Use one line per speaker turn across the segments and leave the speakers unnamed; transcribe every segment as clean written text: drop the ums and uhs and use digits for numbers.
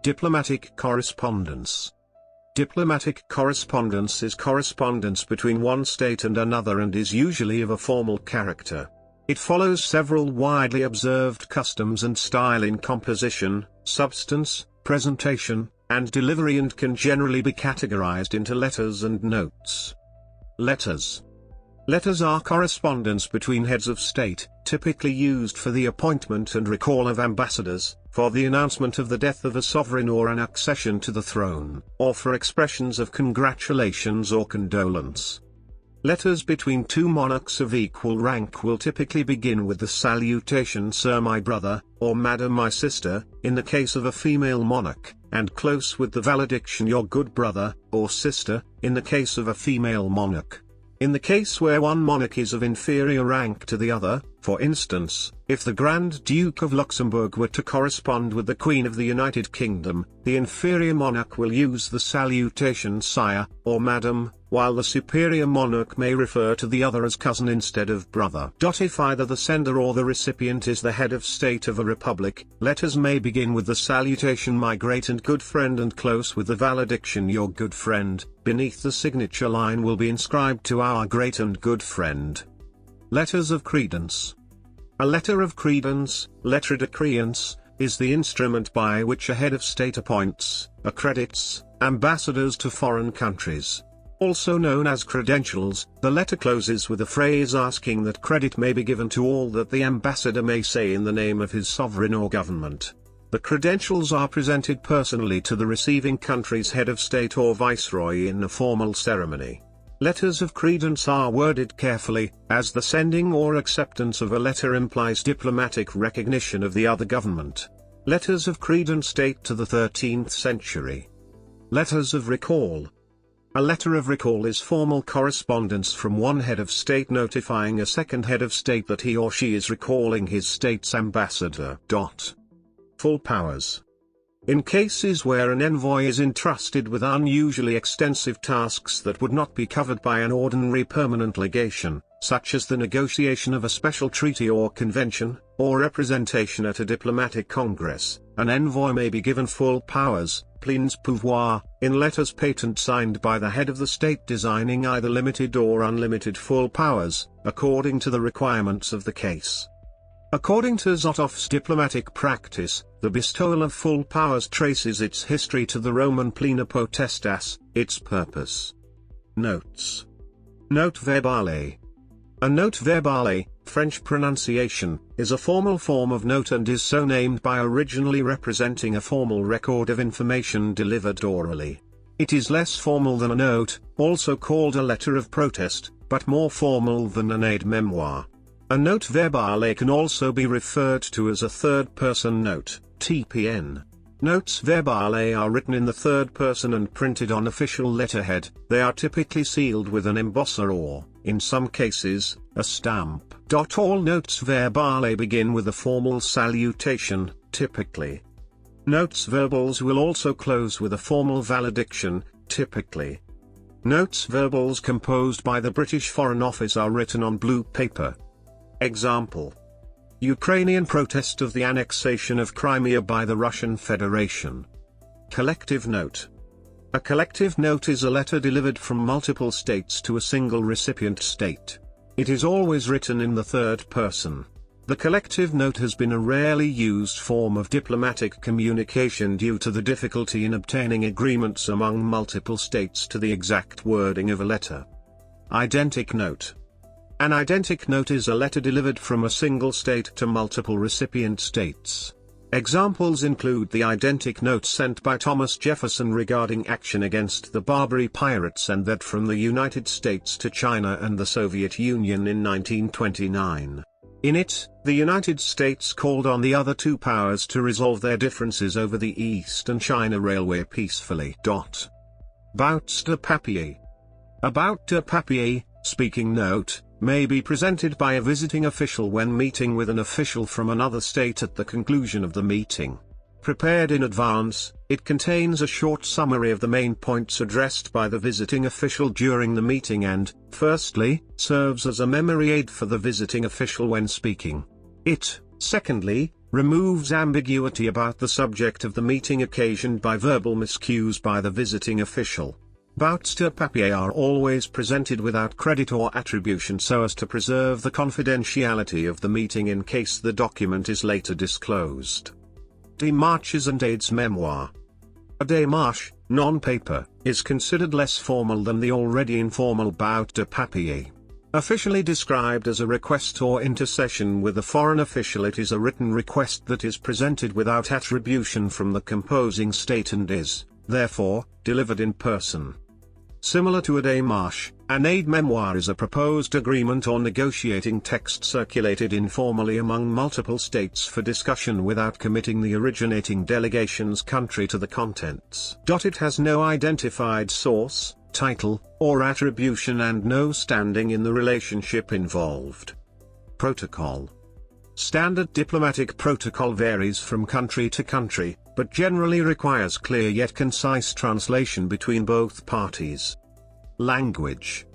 Diplomatic correspondence. Diplomatic correspondence is correspondence between one state and another and is usually of a formal character. It follows several widely observed customs and style in composition, substance, presentation, and delivery, and can generally be categorized into letters and notes. Letters. Letters are correspondence between heads of state, typically used for the appointment and recall of ambassadors, for the announcement of the death of a sovereign or an accession to the throne, or for expressions of congratulations or condolence. Letters between two monarchs of equal rank will typically begin with the salutation "Sir, my brother," or "Madam, my sister," in the case of a female monarch, and close with the valediction "Your good brother," or sister, in the case of a female monarch. In the case where one monarch is of inferior rank to the other, for instance, if the Grand Duke of Luxembourg were to correspond with the Queen of the United Kingdom, the inferior monarch will use the salutation "Sire," or "Madam," while the superior monarch may refer to the other as cousin instead of brother. If either the sender or the recipient is the head of state of a republic, letters may begin with the salutation "My great and good friend," and close with the valediction "Your good friend." Beneath the signature line will be inscribed "To our great and good friend." Letters of credence. A letter of credence, lettre de créance, is the instrument by which a head of state appoints, accredits, ambassadors to foreign countries. Also known as credentials, the letter closes with a phrase asking that credit may be given to all that the ambassador may say in the name of his sovereign or government. The credentials are presented personally to the receiving country's head of state or viceroy in a formal ceremony. Letters of credence are worded carefully, as the sending or acceptance of a letter implies diplomatic recognition of the other government. Letters of credence date to the 13th century. Letters of recall. A letter of recall is formal correspondence from one head of state notifying a second head of state that he or she is recalling his state's ambassador. Full powers. In cases where an envoy is entrusted with unusually extensive tasks that would not be covered by an ordinary permanent legation, such as the negotiation of a special treaty or convention, or representation at a diplomatic congress, an envoy may be given full powers, pleins pouvoirs, in letters patent signed by the head of the state designing either limited or unlimited full powers, according to the requirements of the case. According to Zotof's diplomatic practice, the bestowal of full powers traces its history to the Roman plena potestas, its purpose. Notes. Note verbale. A note verbale, French pronunciation, is a formal form of note and is so named by originally representing a formal record of information delivered orally. It is less formal than a note, also called a letter of protest, but more formal than an aide-memoire. A note verbale can also be referred to as a third-person note, TPN. Notes verbale are written in the third person and printed on official letterhead. They are typically sealed with an embosser or, in some cases, a stamp. All notes verbale begin with a formal salutation, typically. Notes verbals will also close with a formal valediction, typically. Notes verbals composed by the British Foreign Office are written on blue paper. Example: Ukrainian protest of the annexation of Crimea by the Russian Federation. Collective note. A collective note is a letter delivered from multiple states to a single recipient state. It is always written in the third person. The collective note has been a rarely used form of diplomatic communication due to the difficulty in obtaining agreements among multiple states to the exact wording of a letter. Identic note. An identic note is a letter delivered from a single state to multiple recipient states. Examples include the identic note sent by Thomas Jefferson regarding action against the Barbary pirates and that from the United States to China and the Soviet Union in 1929. In it, the United States called on the other two powers to resolve their differences over the Eastern China Railway peacefully. Bouts de papier. A bout de papier, speaking note, may be presented by a visiting official when meeting with an official from another state at the conclusion of the meeting. Prepared in advance, it contains a short summary of the main points addressed by the visiting official during the meeting and, firstly, serves as a memory aid for the visiting official when speaking. It, secondly, removes ambiguity about the subject of the meeting occasioned by verbal miscues by the visiting official. Bouts de papier are always presented without credit or attribution so as to preserve the confidentiality of the meeting in case the document is later disclosed. Démarches and aides-memoire. A démarche, non-paper, is considered less formal than the already informal bout de papier. Officially described as a request or intercession with a foreign official, it is a written request that is presented without attribution from the composing state and is, therefore, delivered in person. Similar to a démarche, an aide-memoire is a proposed agreement or negotiating text circulated informally among multiple states for discussion without committing the originating delegation's country to the contents. It has no identified source, title, or attribution and no standing in the relationship involved. Protocol. Standard diplomatic protocol varies from country to country, but generally requires clear yet concise translation between both parties. Language.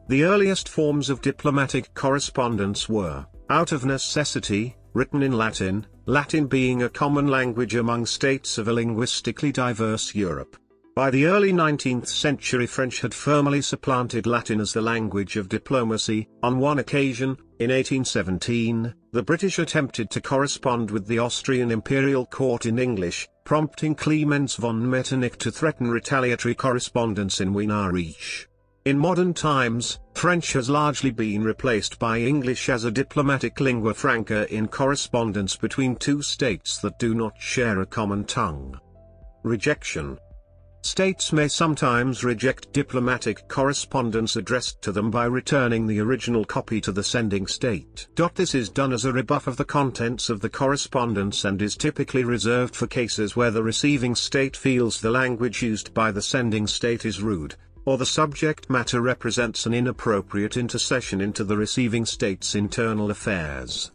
The earliest forms of diplomatic correspondence were, out of necessity, written in Latin, Latin being a common language among states of a linguistically diverse Europe. By the early 19th century, French had firmly supplanted Latin as the language of diplomacy. On one occasion, in 1817, the British attempted to correspond with the Austrian imperial court in English, prompting Clemens von Metternich to threaten retaliatory correspondence in Wiener Reich. In modern times, French has largely been replaced by English as a diplomatic lingua franca in correspondence between two states that do not share a common tongue. Rejection. States may sometimes reject diplomatic correspondence addressed to them by returning the original copy to the sending state. This is done as a rebuff of the contents of the correspondence and is typically reserved for cases where the receiving state feels the language used by the sending state is rude, or the subject matter represents an inappropriate intercession into the receiving state's internal affairs.